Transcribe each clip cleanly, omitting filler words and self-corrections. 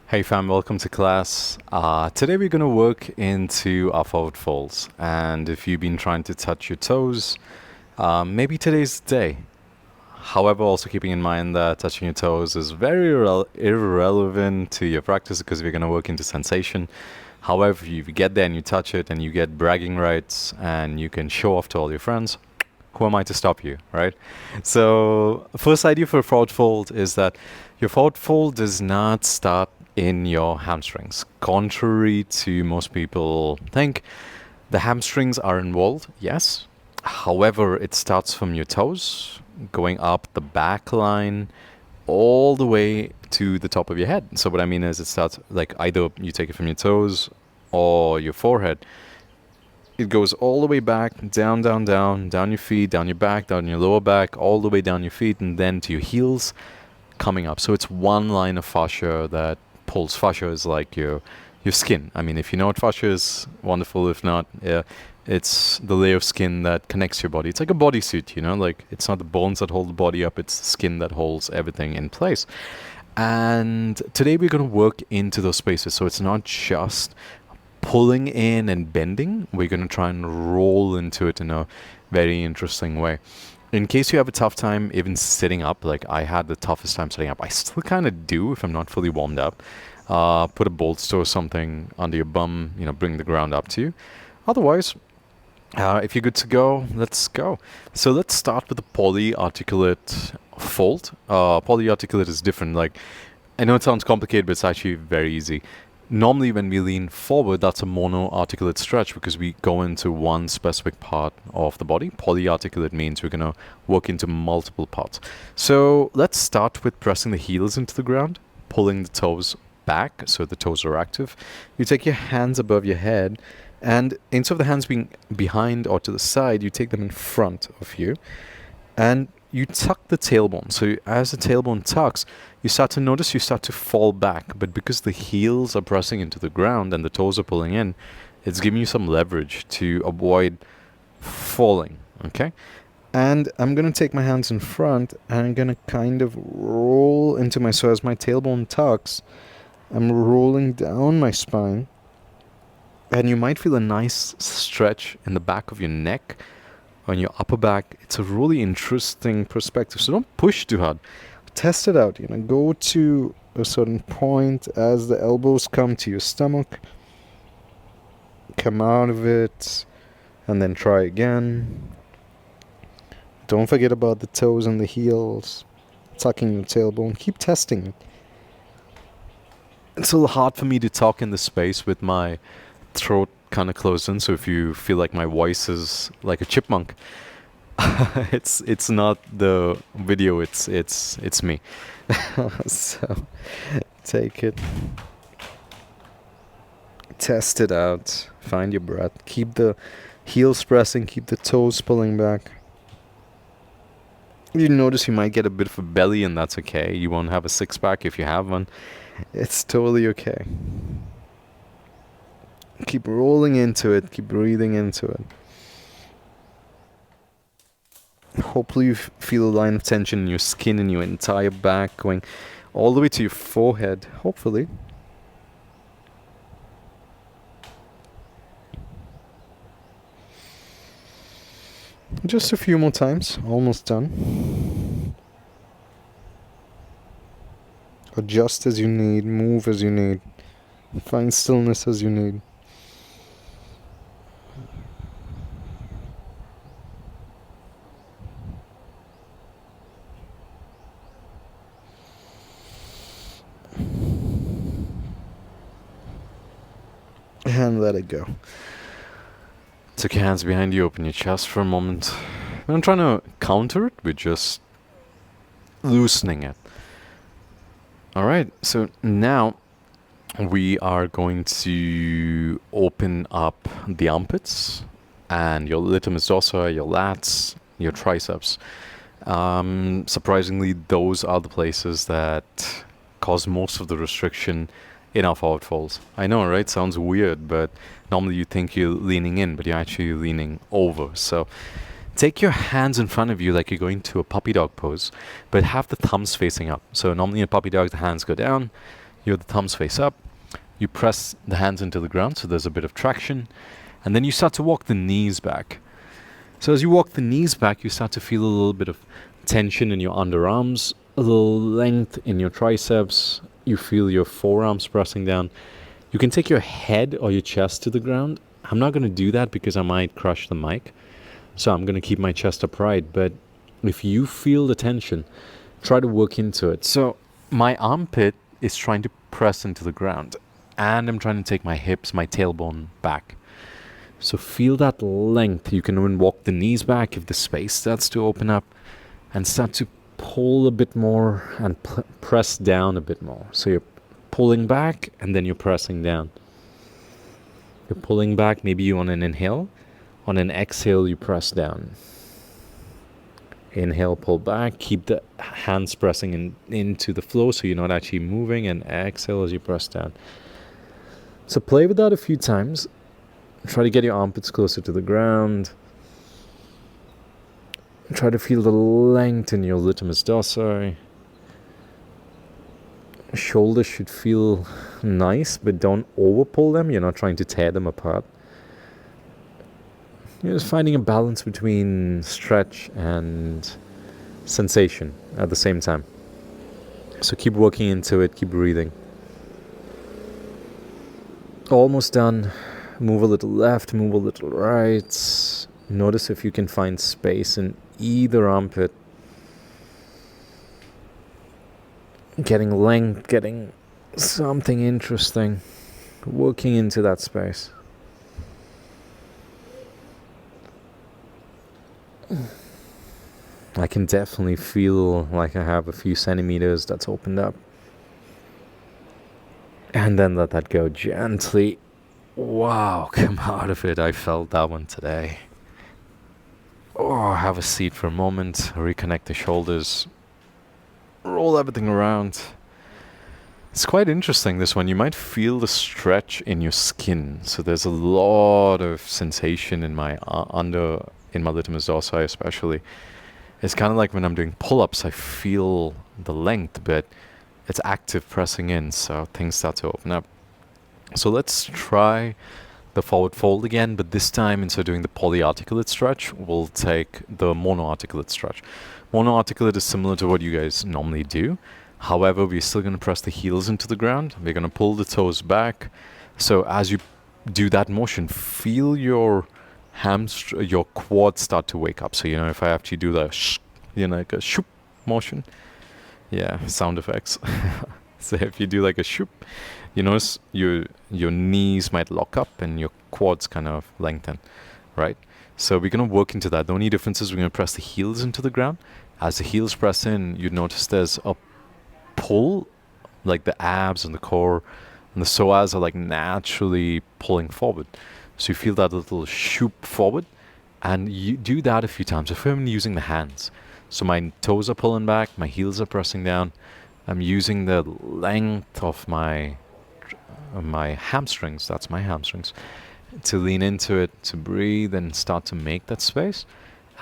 Hey fam, welcome to class. Today we're going to work into our forward folds. And if you've been trying to touch your toes, maybe today's the day. However, also keeping in mind that touching your toes is very irrelevant to your practice because we're going to work into sensation. However, if you get there and you touch it and you get bragging rights and you can show off to all your friends, who am I to stop you, right? So, first idea for a forward fold is that your forward fold does not start in your hamstrings. Contrary to most people think, the hamstrings are involved, yes. However, it starts from your toes, going up the back line, all the way to the top of your head. So what I mean is it starts like either you take it from your toes or your forehead. It goes all the way back, down, down, down, down your feet, down your back, down your lower back, all the way down your feet, and then to your heels, coming up. So it's one line of fascia that pulls. Fascia is like your skin. I mean, if you know what fascia is, wonderful. If not, yeah, it's the layer of skin that connects your body. It's like a bodysuit, you know, like it's not the bones that hold the body up, it's the skin that holds everything in place. And today we're going to work into those spaces. So it's not just pulling in and bending. We're going to try and roll into it in a very interesting way. In case you have a tough time even sitting up, like I had the toughest time sitting up, I still kind of do if I'm not fully warmed up. Put a bolster or something under your bum, bring the ground up to you. Otherwise, if you're good to go, let's go. So let's start with the polyarticulate fold. Polyarticulate is different. Like, I know it sounds complicated, but it's actually very easy. Normally, when we lean forward, that's a monoarticulate stretch because we go into one specific part of the body. Polyarticulate means we're going to work into multiple parts. So let's start with pressing the heels into the ground, pulling the toes back so the toes are active. You take your hands above your head, and instead of the hands being behind or to the side, you take them in front of you. And you tuck the tailbone. So as the tailbone tucks, you start to fall back. But because the heels are pressing into the ground and the toes are pulling in, it's giving you some leverage to avoid falling. Okay? And I'm going to take my hands in front and I'm going to kind of roll into so as my tailbone tucks, I'm rolling down my spine. And you might feel a nice stretch in the back of your neck. On your upper back. It's a really interesting perspective. So don't push too hard. Test it out. Go to a certain point as the elbows come to your stomach. Come out of it, and then try again. Don't forget about the toes and the heels. Tucking your tailbone. Keep testing it. It's a little hard for me to talk in the space with my throat kind of closed in, so if you feel like my voice is like a chipmunk, it's not the video, it's me. So take it, test it out, find your breath, keep the heels pressing, keep the toes pulling back. You notice you might get a bit of a belly, and that's okay. You won't have a six-pack if you have one. It's totally okay. Keep rolling into it. Keep breathing into it. Hopefully you feel a line of tension in your skin and your entire back going all the way to your forehead. Hopefully. Just a few more times. Almost done. Adjust as you need. Move as you need. Find stillness as you need. And let it go. Take your hands behind you, open your chest for a moment. I'm not trying to counter it, we're just loosening it. Alright, so now we are going to open up the armpits and your latissimus dorsi, your lats, your triceps. Surprisingly, those are the places that cause most of the restriction in our forward folds. I know, right? Sounds weird, but normally you think you're leaning in, but you're actually leaning over. So take your hands in front of you like you're going to a puppy dog pose, but have the thumbs facing up. So normally in puppy dog, the hands go down. You have the thumbs face up. You press the hands into the ground, so there's a bit of traction. And then you start to walk the knees back. So as you walk the knees back, you start to feel a little bit of tension in your underarms, a little length in your triceps. You feel your forearms pressing down. You can take your head or your chest to the ground. I'm not going to do that because I might crush the mic. So I'm going to keep my chest upright. But if you feel the tension, try to work into it. So my armpit is trying to press into the ground. And I'm trying to take my hips, my tailbone back. So feel that length. You can even walk the knees back if the space starts to open up, and start to pull a bit more and press down a bit more. So you're pulling back and then you're pressing down. You're pulling back, maybe you on an inhale. On an exhale, you press down. Inhale, pull back. Keep the hands pressing into the floor so you're not actually moving, and exhale as you press down. So play with that a few times. Try to get your armpits closer to the ground. Try to feel the length in your latissimus dorsi. Shoulders should feel nice, but don't over pull them. You're not trying to tear them apart. You're just finding a balance between stretch and sensation at the same time. So keep working into it, keep breathing. Almost done. Move a little left, move a little right. Notice if you can find space in either armpit. Getting length, getting something interesting. Working into that space. I can definitely feel like I have a few centimeters that's opened up. And then let that go gently. Wow, come out of it. I felt that one today. Oh, have a seat for a moment. Reconnect the shoulders. Roll everything around. It's quite interesting, this one. You might feel the stretch in your skin. So there's a lot of sensation in my in my latissimus dorsi especially. It's kind of like when I'm doing pull-ups, I feel the length, but it's active pressing in, so things start to open up. So let's try the forward fold again, but this time instead of doing the polyarticulate stretch, we'll take the monoarticulate stretch. Monoarticulate is similar to what you guys normally do. However, we're still going to press the heels into the ground. We're going to pull the toes back. So as you do that motion, feel your your quads start to wake up. So, if I have to do the like a shoop motion. Yeah, sound effects. So if you do like a shoop, you notice your knees might lock up and your quads kind of lengthen, right? So we're going to work into that. The only difference is we're going to press the heels into the ground. As the heels press in, you notice there's a pull, like the abs and the core and the psoas are like naturally pulling forward. So you feel that little shoop forward, and you do that a few times. If I'm using the hands, so my toes are pulling back, my heels are pressing down. I'm using the length of my hamstrings, that's my hamstrings, to lean into it, to breathe and start to make that space.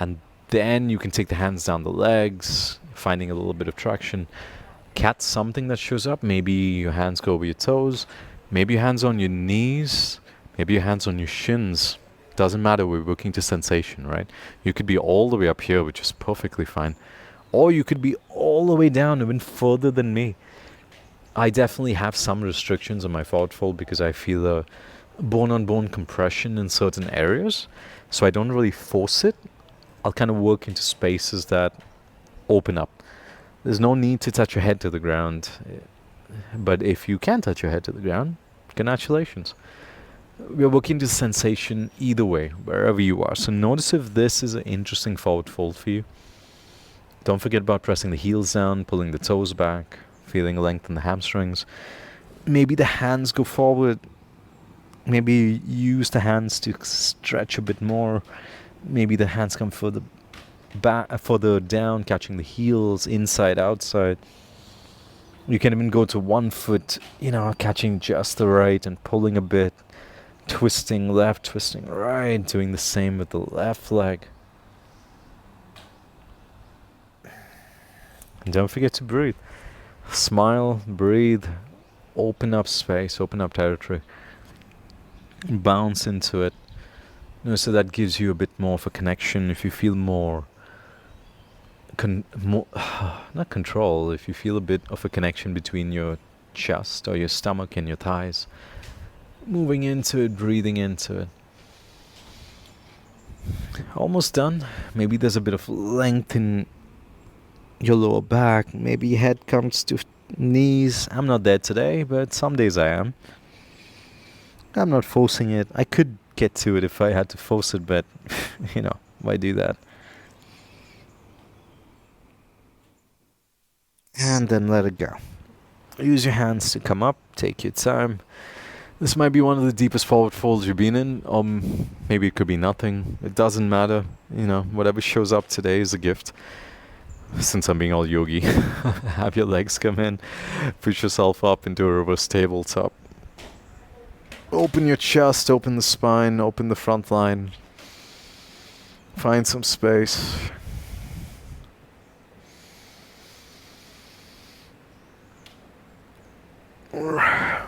And then you can take the hands down the legs, finding a little bit of traction. Catch something that shows up. Maybe your hands go over your toes. Maybe your hands on your knees. Maybe your hands on your shins. Doesn't matter, we're working to sensation, right? You could be all the way up here, which is perfectly fine. Or you could be all the way down, even further than me. I definitely have some restrictions on my forward fold because I feel a bone-on-bone compression in certain areas. So I don't really force it. I'll kind of work into spaces that open up. There's no need to touch your head to the ground. But if you can touch your head to the ground, congratulations. We're working to sensation either way, wherever you are. So notice if this is an interesting forward fold for you. Don't forget about pressing the heels down, pulling the toes back, feeling length in the hamstrings. Maybe the hands go forward. Maybe use the hands to stretch a bit more. Maybe the hands come further back, further down, catching the heels, inside, outside. You can even go to one foot, catching just the right and pulling a bit. Twisting left, twisting right, doing the same with the left leg. And don't forget to breathe. Smile, breathe, open up space, open up territory, bounce into it. So that gives you a bit more of a connection. If you feel more, more not control, if you feel a bit of a connection between your chest or your stomach and your thighs, moving into it, breathing into it. Almost done. Maybe there's a bit of length in your lower back. Maybe your head comes to knees. I'm not there today, but some days I am. I'm not forcing it. I could get to it if I had to force it, but why do that? And then let it go. Use your hands to come up. Take your time. This might be one of the deepest forward folds you've been in. Maybe it could be nothing. It doesn't matter. Whatever shows up today is a gift. Since I'm being all yogi, have your legs come in. Push yourself up into a reverse tabletop. Open your chest, open the spine, open the front line. Find some space.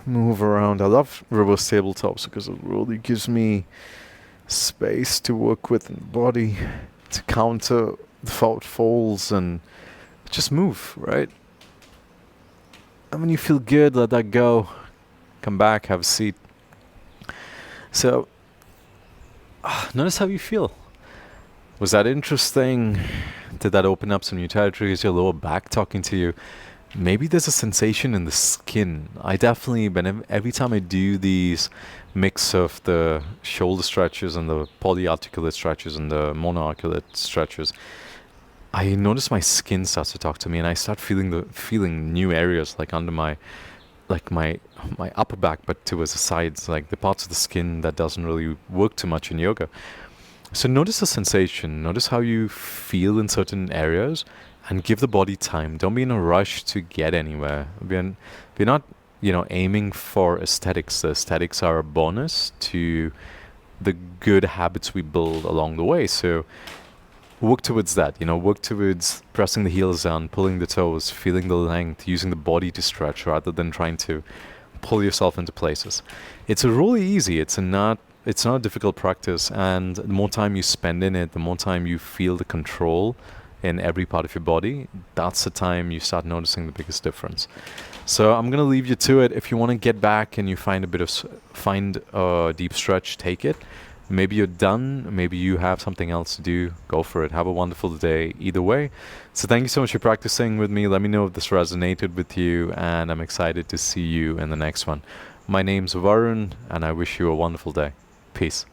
Move around. I love reverse tabletops because it really gives me space to work with in the body, to counter the forward folds and just move, right? And when you feel good, let that go. Come back, have a seat. So, notice how you feel. Was that interesting? Did that open up some new territory? Is your lower back talking to you? Maybe there's a sensation in the skin. I definitely, every time I do these mix of the shoulder stretches and the polyarticulate stretches and the monoarticulate stretches, I notice my skin starts to talk to me, and I start feeling new areas, like under my upper back, but towards the sides, like the parts of the skin that doesn't really work too much in yoga. So notice the sensation. Notice how you feel in certain areas, and give the body time. Don't be in a rush to get anywhere. We're not, aiming for aesthetics. The aesthetics are a bonus to the good habits we build along the way. So work towards that. Work towards pressing the heels down, pulling the toes, feeling the length, using the body to stretch rather than trying to pull yourself into places. It's really easy. It's not a difficult practice, and the more time you spend in it, the more time you feel the control in every part of your body. That's the time you start noticing the biggest difference. So I'm gonna leave you to it. If you want to get back and you find a deep stretch, take it. Maybe you're done. Maybe you have something else to do. Go for it. Have a wonderful day either way. So thank you so much for practicing with me. Let me know if this resonated with you, and I'm excited to see you in the next one. My name's Varun, and I wish you a wonderful day. Peace.